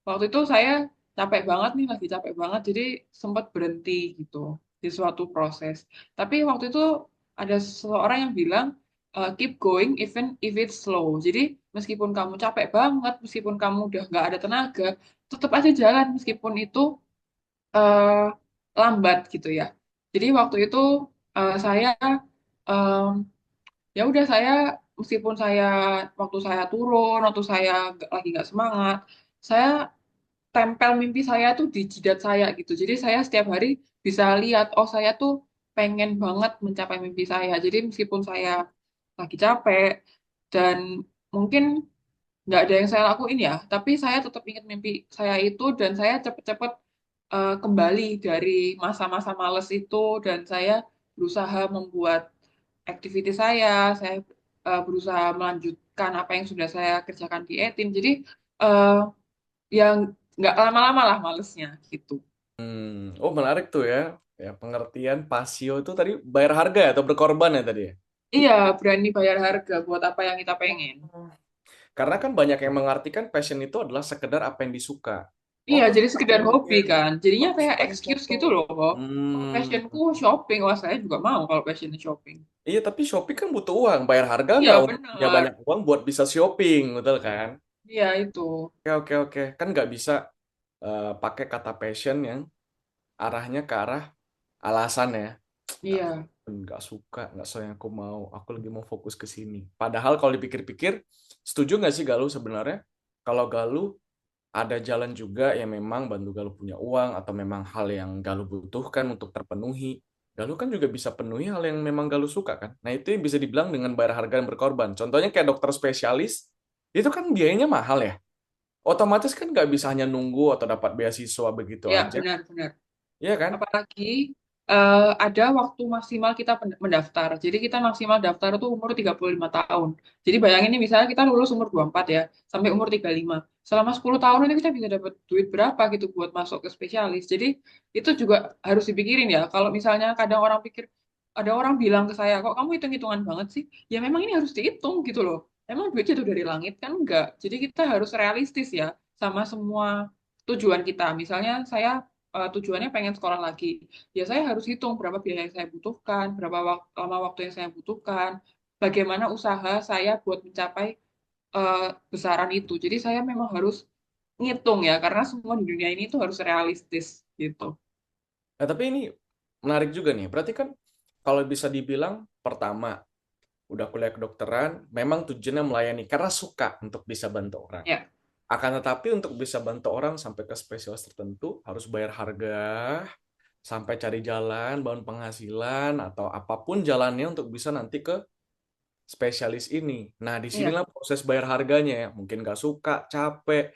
Waktu itu saya capek banget nih, lagi capek banget, jadi sempat berhenti gitu di suatu proses. Tapi waktu itu ada seseorang yang bilang, keep going even if it's slow. Jadi meskipun kamu capek banget, meskipun kamu udah nggak ada tenaga, tetap aja jalan meskipun itu eh, lambat gitu ya. Jadi waktu itu saya em, ya udah saya meskipun saya waktu saya turun, waktu saya lagi nggak semangat, saya tempel mimpi saya tuh di jidat saya gitu. Jadi saya setiap hari bisa lihat, oh saya tuh pengen banget mencapai mimpi saya. Jadi meskipun saya lagi capek dan mungkin nggak ada yang saya lakuin ya, tapi saya tetap ingat mimpi saya itu dan saya cepet-cepet kembali dari masa-masa males itu dan saya berusaha membuat activity saya berusaha melanjutkan apa yang sudah saya kerjakan di etim. Jadi eh, yang nggak lama-lama lah malesnya gitu. Oh menarik tuh ya. Ya pengertian pasio itu tadi bayar harga ya atau berkorban ya tadi ya? Iya, berani bayar harga buat apa yang kita pengen. Oh. Karena kan banyak yang mengartikan passion itu adalah sekedar apa yang disuka. Oh Iya, aku jadi suka sekedar hobi ngelukis, kan. Jadinya aku kayak suka di excuse foto. gitu loh. Oh, Hmm. passionku shopping. Wah, saya juga mau kalau passionnya shopping. Iya tapi shopping kan butuh uang. Bayar harga Iya, nggak untuk punya benar. banyak uang buat bisa shopping, betul kan? Iya, itu. Oke oke oke. Kan nggak bisa pakai kata passion yang arahnya ke arah alasan ya. nggak Iya, nggak suka nggak sesuai yang aku mau aku lagi mau fokus ke sini padahal kalau dipikir-pikir setuju nggak sih Galuh sebenarnya kalau Galuh ada jalan juga yang memang bantu Galuh punya uang atau memang hal yang Galuh butuhkan untuk terpenuhi Galuh kan juga bisa penuhi hal yang memang Galuh suka kan nah itu yang bisa dibilang dengan bayar harga yang berkorban contohnya kayak dokter spesialis itu kan biayanya mahal ya otomatis kan nggak bisa hanya nunggu atau dapat beasiswa begitu iya aja benar-benar. iya kan. Apalagi ada waktu maksimal kita mendaftar. Jadi kita maksimal daftar itu umur 35 tahun. Jadi bayangin nih misalnya kita lulus umur 24 ya, sampai umur 35. Selama 10 tahun itu kita bisa dapat duit berapa gitu buat masuk ke spesialis. Jadi itu juga harus dipikirin ya. Kalau misalnya kadang orang pikir, ada orang bilang ke saya, kok kamu hitung-hitungan banget sih? Ya memang ini harus dihitung gitu loh. Emang duit jatuh dari langit kan enggak. Jadi kita harus realistis ya sama semua tujuan kita. Misalnya saya tujuannya pengen sekolah lagi ya saya harus hitung berapa biaya yang saya butuhkan, berapa lama waktu yang saya butuhkan, bagaimana usaha saya buat mencapai besaran itu. Jadi saya memang harus ngitung ya, karena semua di dunia ini tuh harus realistis gitu. Tapi ini menarik juga nih. Berarti kan kalau bisa dibilang pertama udah kuliah kedokteran, memang tujuannya melayani karena suka untuk bisa bantu orang. Ya, Akan tetapi untuk bisa bantu orang sampai ke spesialis tertentu harus bayar harga, sampai cari jalan, bangun penghasilan atau apapun jalannya untuk bisa nanti ke spesialis ini. Nah, iya, disinilah proses bayar harganya ya. Mungkin nggak suka, capek,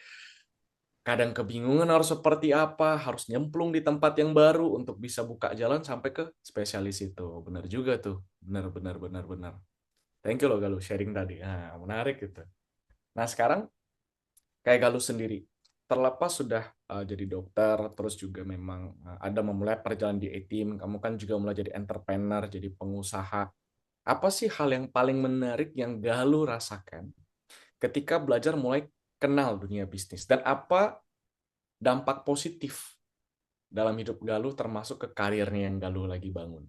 kadang kebingungan harus seperti apa, harus nyemplung di tempat yang baru untuk bisa buka jalan sampai ke spesialis itu. Benar juga tuh. Benar, benar, benar, benar. Thank you loh Galuh sharing tadi. Nah, menarik gitu. Nah, sekarang kayak Galuh sendiri, terlepas sudah jadi dokter, terus juga memang ada memulai perjalanan di A-Team, kamu kan juga mulai jadi entrepreneur, jadi pengusaha. Apa sih hal yang paling menarik yang Galuh rasakan ketika belajar mulai kenal dunia bisnis? Dan apa dampak positif dalam hidup Galuh termasuk ke karirnya yang Galuh lagi bangun?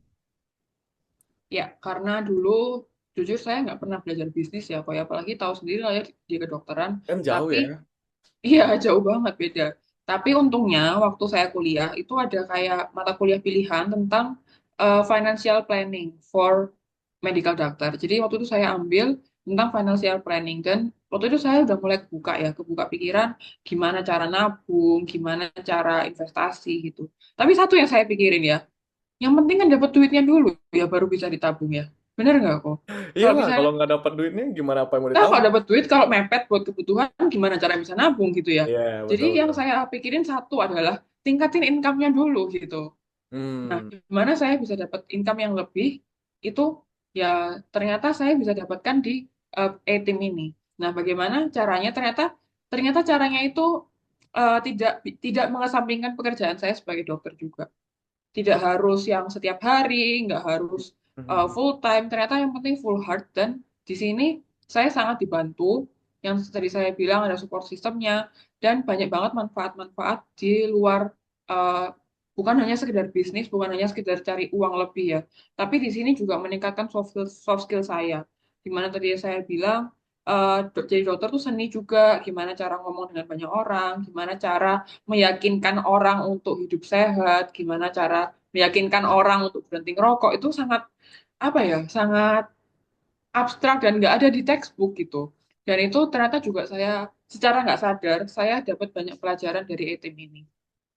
ya, karena dulu jujur saya nggak pernah belajar bisnis ya, kok ya apalagi tahu sendiri lah ya di kedokteran. Kan jauh Tapi ya. iya, jauh banget beda. Tapi untungnya waktu saya kuliah itu ada kayak mata kuliah pilihan tentang financial planning for medical doctor. Jadi waktu itu saya ambil tentang financial planning dan waktu itu saya udah mulai kebuka pikiran gimana cara nabung, gimana cara investasi gitu. Tapi satu yang saya pikirin ya, yang penting kan dapat duitnya dulu ya baru bisa ditabung ya. Bener nggak kok? Kalau Iyalah, misalnya kalau nggak dapat duitnya gimana apa yang mau nah, kalau ditabung? dapat duit, kalau mepet buat kebutuhan, gimana cara bisa nabung gitu ya. Iya, Jadi betul yang betul. saya pikirin satu adalah tingkatin income-nya dulu gitu. Nah, Hmm. gimana saya bisa dapat income yang lebih, itu ya ternyata saya bisa dapatkan di e-team ini. Nah, bagaimana caranya? Ternyata ternyata caranya itu tidak tidak mengesampingkan pekerjaan saya sebagai dokter juga. Tidak harus yang setiap hari, nggak harus Mhm. full time. Ternyata yang penting full heart, dan di sini saya sangat dibantu. Yang tadi saya bilang ada support sistemnya, dan banyak banget manfaat-manfaat di luar, uh, bukan hanya sekedar bisnis, bukan hanya sekedar cari uang lebih ya, tapi di sini juga meningkatkan soft skill saya. Dimana tadi saya bilang jadi dokter tuh seni juga, gimana cara ngomong dengan banyak orang, gimana cara meyakinkan orang untuk hidup sehat, gimana cara meyakinkan orang untuk berhenti ngerokok, itu sangat apa ya, sangat abstrak dan nggak ada di textbook gitu. Dan itu ternyata juga saya secara nggak sadar saya dapat banyak pelajaran dari e-team ini.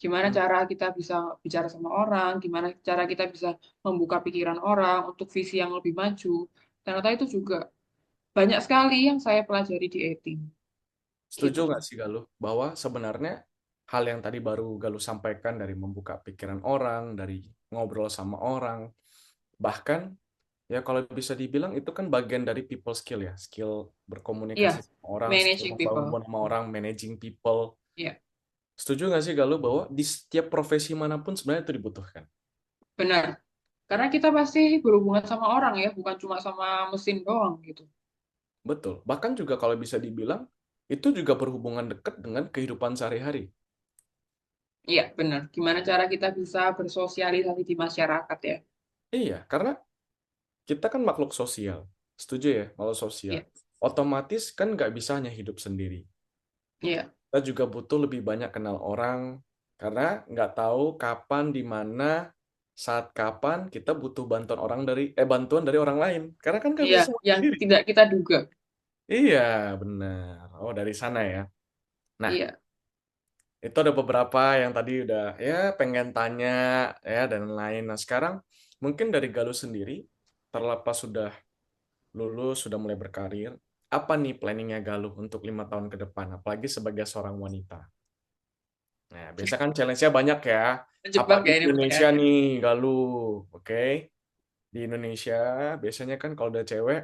Gimana Hmm. cara kita bisa bicara sama orang, gimana cara kita bisa membuka pikiran orang untuk visi yang lebih maju. Ternyata itu juga banyak sekali yang saya pelajari di e-team Setuju gitu. nggak sih Galuh bahwa sebenarnya hal yang tadi baru Galuh sampaikan dari membuka pikiran orang, dari ngobrol sama orang, bahkan ya kalau bisa dibilang itu kan bagian dari people skill ya, skill berkomunikasi Iya, sama orang, skill managing membangun people. hubungan sama orang, managing people. Iya, Setuju nggak sih Galuh bahwa di setiap profesi manapun sebenarnya itu dibutuhkan? benar. Karena kita pasti berhubungan sama orang ya, bukan cuma sama mesin doang gitu. Betul. Bahkan juga kalau bisa dibilang itu juga berhubungan dekat dengan kehidupan sehari-hari. Iya, benar. Gimana cara kita bisa bersosialisasi di masyarakat ya? Iya, karena kita kan makhluk sosial. Setuju ya, makhluk sosial. Iya, Otomatis kan nggak bisa hanya hidup sendiri. iya, Kita juga butuh lebih banyak kenal orang, karena nggak tahu kapan, di mana, saat kapan kita butuh bantuan dari orang lain. Karena kan nggak iya. bisa semua Yang sendiri. tidak kita duga. Iya, benar. Oh, dari sana ya. Nah, Iya, itu ada beberapa yang tadi udah ya pengen tanya ya dan lain. Nah, sekarang mungkin dari Galuh sendiri, terlepas sudah lulus, sudah mulai berkarir, apa nih planningnya Galuh untuk 5 tahun ke depan, apalagi sebagai seorang wanita? Nah, biasa kan challenge-nya banyak ya. Apa menjebak di ya ini Indonesia pertanyaannya. nih, Galuh? Oke. Di Indonesia biasanya kan kalau udah cewek,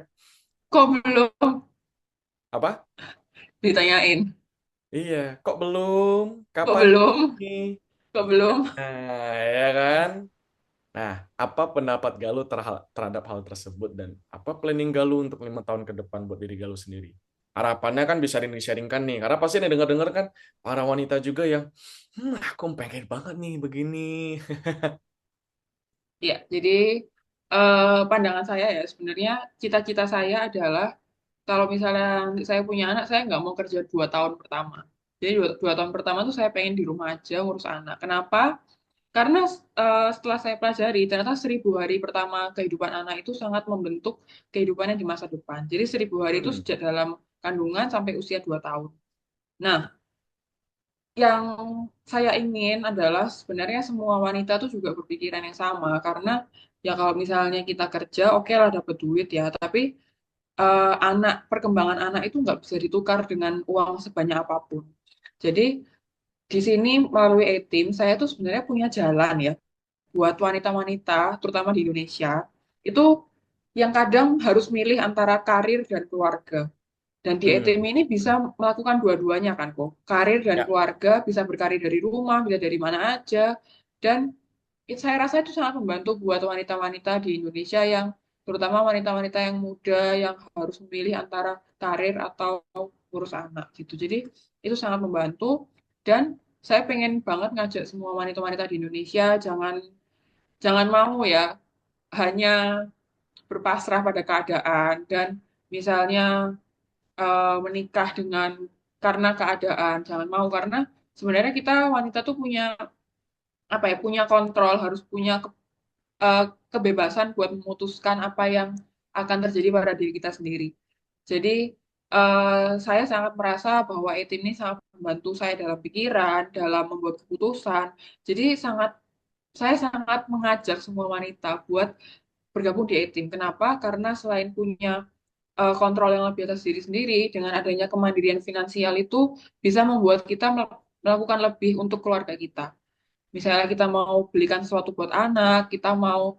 Kok belum apa? ditanyain? Iya, kok belum? Kok Kapan belum? nih? Kok belum? Nah, ya kan? Nah, apa pendapat Galuh terhadap hal tersebut dan apa planning Galuh untuk 5 tahun ke depan buat diri Galuh sendiri? Harapannya kan bisa di-sharingkan nih, karena pasti nih dengar-dengar kan para wanita juga yang, aku pengen banget nih begini. Iya, jadi pandangan saya ya, sebenarnya cita-cita saya adalah kalau misalnya nanti saya punya anak, saya nggak mau kerja 2 tahun pertama. Jadi dua tahun pertama tuh saya pengen di rumah aja ngurus anak. Kenapa? Karena setelah saya pelajari, ternyata 1.000 hari pertama kehidupan anak itu sangat membentuk kehidupannya di masa depan. Jadi 1.000 hari itu Hmm. sejak dalam kandungan sampai usia 2 tahun. Nah, yang saya ingin adalah sebenarnya semua wanita tuh juga berpikiran yang sama. Karena ya kalau misalnya kita kerja, oke lah dapat duit ya. Tapi perkembangan anak itu nggak bisa ditukar dengan uang sebanyak apapun. Jadi di sini melalui e-team, saya tuh sebenarnya punya jalan ya buat wanita-wanita, terutama di Indonesia, itu yang kadang harus milih antara karir dan keluarga. Dan di Hmm. e-team ini bisa melakukan dua-duanya kan kok. Karir dan Ya. keluarga, bisa berkarir dari rumah, bisa dari mana aja. Dan saya rasa itu sangat membantu buat wanita-wanita di Indonesia yang, terutama wanita-wanita yang muda yang harus memilih antara karir atau ngurus anak gitu. Jadi itu sangat membantu, dan saya pengen banget ngajak semua wanita-wanita di Indonesia jangan jangan mau ya hanya berpasrah pada keadaan dan misalnya menikah dengan karena keadaan. Jangan mau, karena sebenarnya kita wanita tuh punya apa ya, punya kontrol, harus punya eh, kebebasan buat memutuskan apa yang akan terjadi pada diri kita sendiri. Jadi saya sangat merasa bahwa etim ini sangat membantu saya dalam pikiran, dalam membuat keputusan. Jadi saya sangat mengajak semua wanita buat bergabung di etim. Kenapa? Karena selain punya kontrol yang lebih atas diri sendiri, dengan adanya kemandirian finansial itu bisa membuat kita melakukan lebih untuk keluarga kita. Misalnya kita mau belikan sesuatu buat anak, kita mau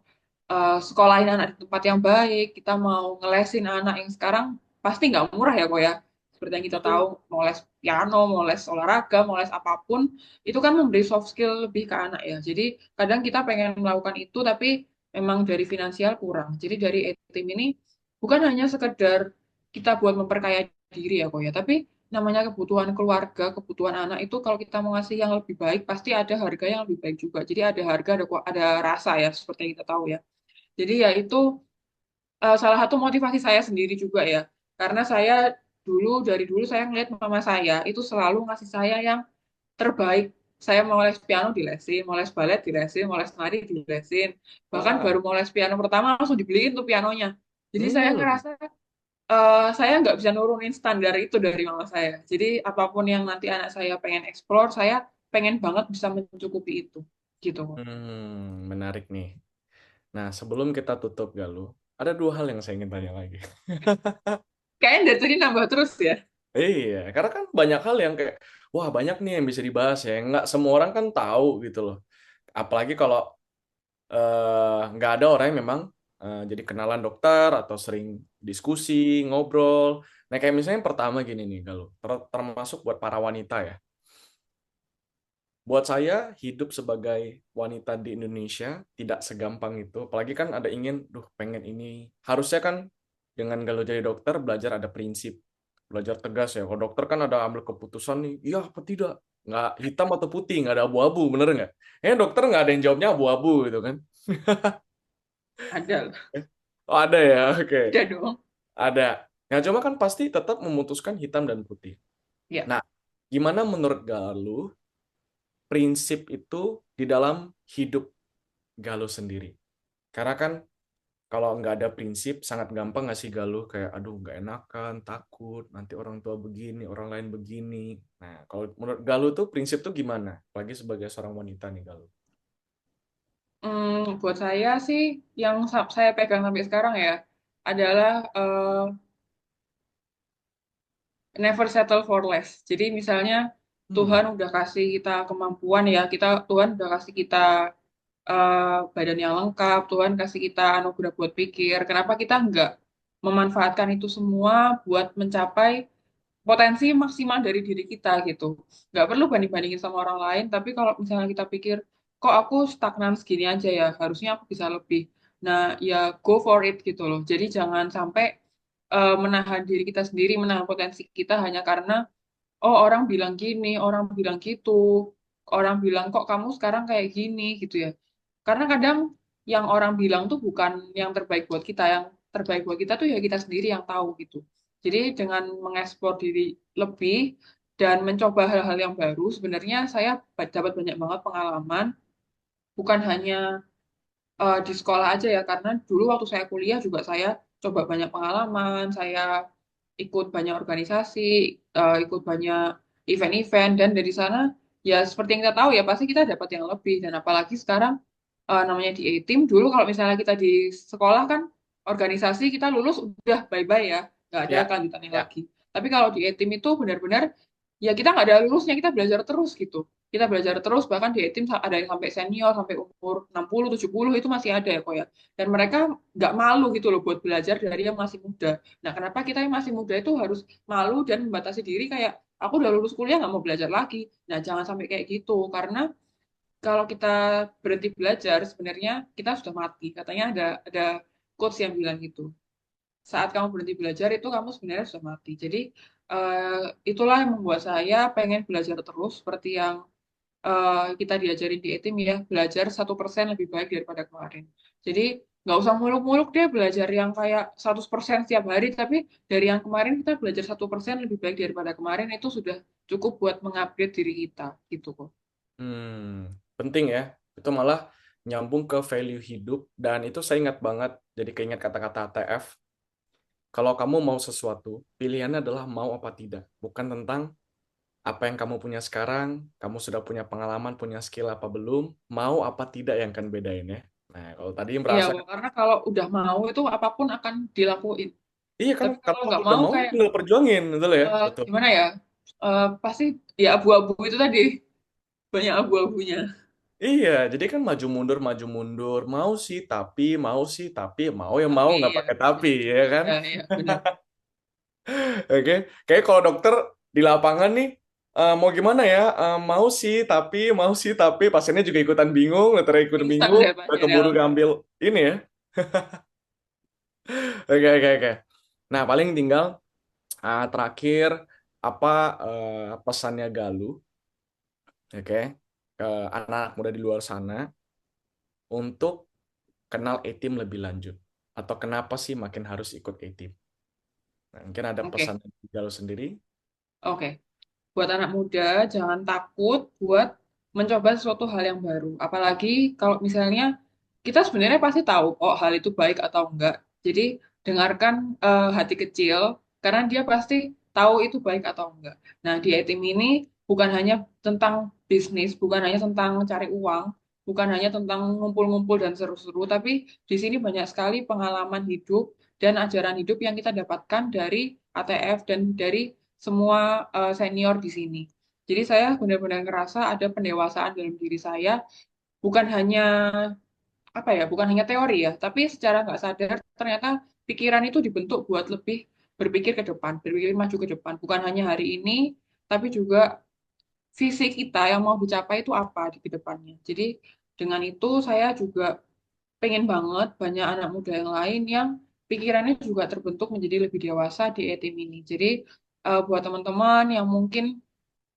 sekolahin anak di tempat yang baik, kita mau ngelesin anak yang sekarang pasti nggak murah ya kok ya. Seperti yang kita tahu, Betul. mau les piano, mau les olahraga, mau les apapun, itu kan memberi soft skill lebih ke anak ya. Jadi kadang kita pengen melakukan itu, tapi memang dari finansial kurang. Jadi dari tim ini bukan hanya sekedar kita buat memperkaya diri ya kok ya, tapi namanya kebutuhan keluarga, kebutuhan anak itu kalau kita mau ngasih yang lebih baik, pasti ada harga yang lebih baik juga. Jadi ada harga, ada rasa ya, seperti yang kita tahu ya. Jadi ya itu salah satu motivasi saya sendiri juga ya. Karena saya dari dulu saya ngeliat mama saya itu selalu ngasih saya yang terbaik. Saya mau les piano dilesin, mau les balet dilesin, mau les nari dilesin. Bahkan baru Wow. mau les piano pertama langsung dibeliin tuh pianonya. Jadi saya Hmm. ngerasa saya nggak bisa nurunin standar itu dari mama saya. Jadi apapun yang nanti anak saya pengen explore, saya pengen banget bisa mencukupi itu. Gitu. Menarik nih. Nah, sebelum kita tutup Galuh, ada dua hal yang saya ingin tanya lagi. Kayaknya dari tadi nambah terus ya. Iya, karena kan banyak hal yang kayak, wah banyak nih yang bisa dibahas ya. Nggak semua orang kan tahu gitu loh. Apalagi kalau nggak ada orang yang memang jadi kenalan dokter atau sering diskusi, ngobrol. Nah, kayak misalnya yang pertama gini nih, Galuh. Termasuk buat para wanita ya. Buat saya, hidup sebagai wanita di Indonesia tidak segampang itu. Apalagi kan ada ingin, pengen ini. Harusnya kan dengan kalau jadi dokter, belajar ada prinsip. Belajar tegas ya. Kalau dokter kan ada ambil keputusan nih, iya apa tidak. Nggak hitam atau putih, nggak ada abu-abu, bener nggak? Dokter nggak ada yang jawabnya abu-abu gitu kan. Ada lah. Oh ada ya, oke. Ada dong. Ada. Nah cuma kan pasti tetap memutuskan hitam dan putih. Ya. Nah, gimana menurut Galuh prinsip itu di dalam hidup Galuh sendiri? Karena kan kalau nggak ada prinsip, sangat gampang nggak sih Galuh kayak, aduh nggak enakan, takut, nanti orang tua begini, orang lain begini. Nah, kalau menurut Galuh tuh prinsip tuh gimana? Apalagi sebagai seorang wanita nih Galuh. Buat saya sih yang saya pegang sampai sekarang ya adalah never settle for less. Jadi misalnya Hmm. Tuhan udah kasih kita kemampuan ya, Tuhan udah kasih kita badan yang lengkap, Tuhan kasih kita anugerah buat pikir. Kenapa kita nggak memanfaatkan itu semua buat mencapai potensi maksimal dari diri kita gitu. Nggak perlu banding-bandingin sama orang lain, tapi kalau misalnya kita pikir, kok aku stagnan segini aja ya, harusnya aku bisa lebih. Nah, ya go for it gitu loh. Jadi jangan sampai menahan diri kita sendiri, menahan potensi kita hanya karena, oh orang bilang gini, orang bilang gitu, orang bilang kok kamu sekarang kayak gini gitu ya. Karena kadang yang orang bilang tuh bukan yang terbaik buat kita, yang terbaik buat kita tuh ya kita sendiri yang tahu gitu. Jadi dengan mengeksplor diri lebih dan mencoba hal-hal yang baru, sebenarnya saya dapat banyak banget pengalaman, bukan hanya di sekolah aja ya, karena dulu waktu saya kuliah juga saya coba banyak pengalaman, saya ikut banyak organisasi, ikut banyak event-event, dan dari sana ya seperti yang kita tahu ya pasti kita dapat yang lebih, dan apalagi sekarang namanya di A-Team, dulu kalau misalnya kita di sekolah kan organisasi kita lulus udah bye-bye ya, nggak ada Ya, kelanjutannya ya. lagi. Tapi kalau di A-Team itu benar-benar ya kita nggak ada lulusnya, kita belajar terus gitu. Kita belajar terus, bahkan di tim ada yang sampai senior, sampai umur 60, 70 itu masih ada ya kok ya. Dan mereka nggak malu gitu loh buat belajar dari yang masih muda. Nah, kenapa kita yang masih muda itu harus malu dan membatasi diri kayak, aku udah lulus kuliah nggak mau belajar lagi. Nah, jangan sampai kayak gitu, karena kalau kita berhenti belajar, sebenarnya kita sudah mati. Katanya ada quotes yang bilang gitu. Saat kamu berhenti belajar itu kamu sebenarnya sudah mati. Jadi itulah yang membuat saya pengen belajar terus seperti yang kita diajarin di etim ya, belajar 1% lebih baik daripada kemarin. Jadi nggak usah muluk-muluk deh belajar yang kayak 100% setiap hari, tapi dari yang kemarin kita belajar 1% lebih baik daripada kemarin itu sudah cukup buat mengupgrade diri kita gitu kok. Penting ya. Itu malah nyambung ke value hidup dan itu saya ingat banget. Jadi keinget kata-kata ATF. Kalau kamu mau sesuatu, pilihannya adalah mau apa tidak. Bukan tentang apa yang kamu punya sekarang, kamu sudah punya pengalaman, punya skill apa belum, mau apa tidak yang akan bedain ya. Nah, kalau tadi Iya, merasa, kok. Karena kalau udah mau itu apapun akan dilakuin. iya kan Tapi kalau kalau kamu nggak udah mau mau, kayak tinggal perjuangin, betul ya? Betul. gimana ya? Pasti ya abu-abu itu tadi banyak abu-abunya. Iya, jadi kan maju mundur, mau sih tapi, mau ya mau, Tapi nggak ya, pakai tapi, ya kan? ya, ya benar. Oke, kayak kalau dokter di lapangan nih, mau gimana ya? Mau sih tapi, pasiennya juga ikutan bingung, dokter ikutan Pingsan bingung, deh Pak udah dari keburu awal. ngambil ini ya. Oke, oke, oke. Nah, paling tinggal terakhir apa pesannya Galuh, oke, ke anak muda di luar sana untuk kenal etim lebih lanjut, atau kenapa sih makin harus ikut etim? Nah, mungkin ada pesan Oke, dari Galuh sendiri. oke. Buat anak muda, jangan takut buat mencoba sesuatu hal yang baru. Apalagi kalau misalnya kita sebenarnya pasti tahu oh hal itu baik atau enggak. Jadi dengarkan hati kecil karena dia pasti tahu itu baik atau enggak. Nah, di tim ini bukan hanya tentang bisnis, bukan hanya tentang cari uang, bukan hanya tentang ngumpul-ngumpul dan seru-seru, tapi di sini banyak sekali pengalaman hidup dan ajaran hidup yang kita dapatkan dari ATF dan dari semua senior di sini. Jadi saya benar-benar ngerasa ada pendewasaan dalam diri saya, bukan hanya apa ya, bukan hanya teori ya, tapi secara nggak sadar ternyata pikiran itu dibentuk buat lebih berpikir ke depan, berpikir maju ke depan, bukan hanya hari ini, tapi juga visi kita yang mau dicapai itu apa di kedepannya. Jadi dengan itu saya juga pengen banget banyak anak muda yang lain yang pikirannya juga terbentuk menjadi lebih dewasa di etim ini. Jadi buat teman-teman yang mungkin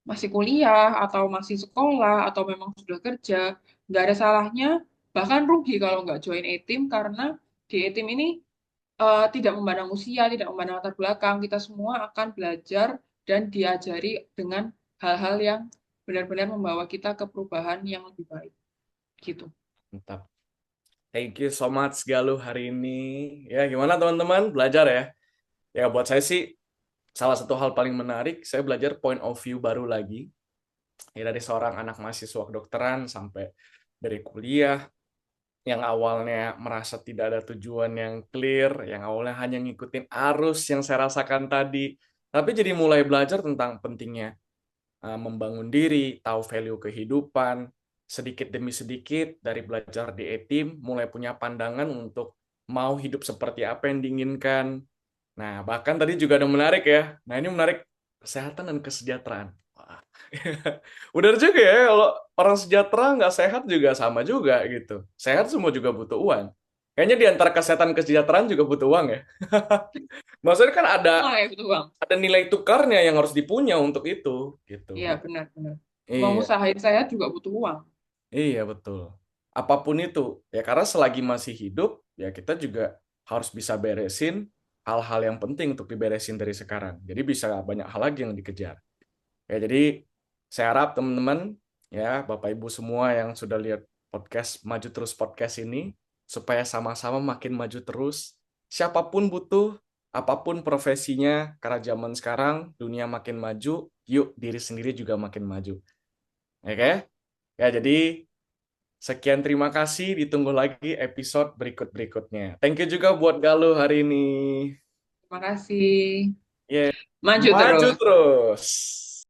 masih kuliah atau masih sekolah atau memang sudah kerja, nggak ada salahnya, bahkan rugi kalau nggak join etim karena di etim ini tidak memandang usia, tidak memandang latar belakang, kita semua akan belajar dan diajari dengan hal-hal yang benar-benar membawa kita ke perubahan yang lebih baik, gitu. Mantap. Thank you so much Galuh hari ini. Ya, gimana teman-teman? Belajar ya? Ya, buat saya sih salah satu hal paling menarik, saya belajar point of view baru lagi. Ya, dari seorang anak mahasiswa kedokteran sampai dari kuliah, yang awalnya merasa tidak ada tujuan yang clear, yang awalnya hanya ngikutin arus yang saya rasakan tadi, tapi jadi mulai belajar tentang pentingnya membangun diri, tahu value kehidupan, sedikit demi sedikit dari belajar di etim, mulai punya pandangan untuk mau hidup seperti apa yang diinginkan. Nah, bahkan tadi juga ada menarik ya. Nah, ini menarik, kesehatan dan kesejahteraan. Wah. Benar juga ya, kalau orang sejahtera nggak sehat juga sama juga gitu. Sehat semua juga butuh uang. Kayaknya di antara kesehatan dan kesejahteraan juga butuh uang ya. Maksudnya kan ada Semua ya itu bang. ada nilai tukarnya yang harus dipunya untuk itu gitu. Iya benar-benar. Mau Iya, usahain saya juga butuh uang. iya betul. Apapun itu, ya karena selagi masih hidup, ya kita juga harus bisa beresin hal-hal yang penting untuk diberesin dari sekarang. Jadi bisa banyak hal lagi yang dikejar. Ya, jadi saya harap teman-teman, ya Bapak Ibu semua yang sudah lihat podcast Maju Terus podcast ini, supaya sama-sama makin maju terus. Siapapun butuh, apapun profesinya, karena zaman sekarang dunia makin maju, yuk diri sendiri juga makin maju. Oke? Ya, jadi sekian terima kasih, ditunggu lagi episode berikut-berikutnya. Thank you juga buat Galuh hari ini. Terima kasih. Ya, Maju maju terus. terus.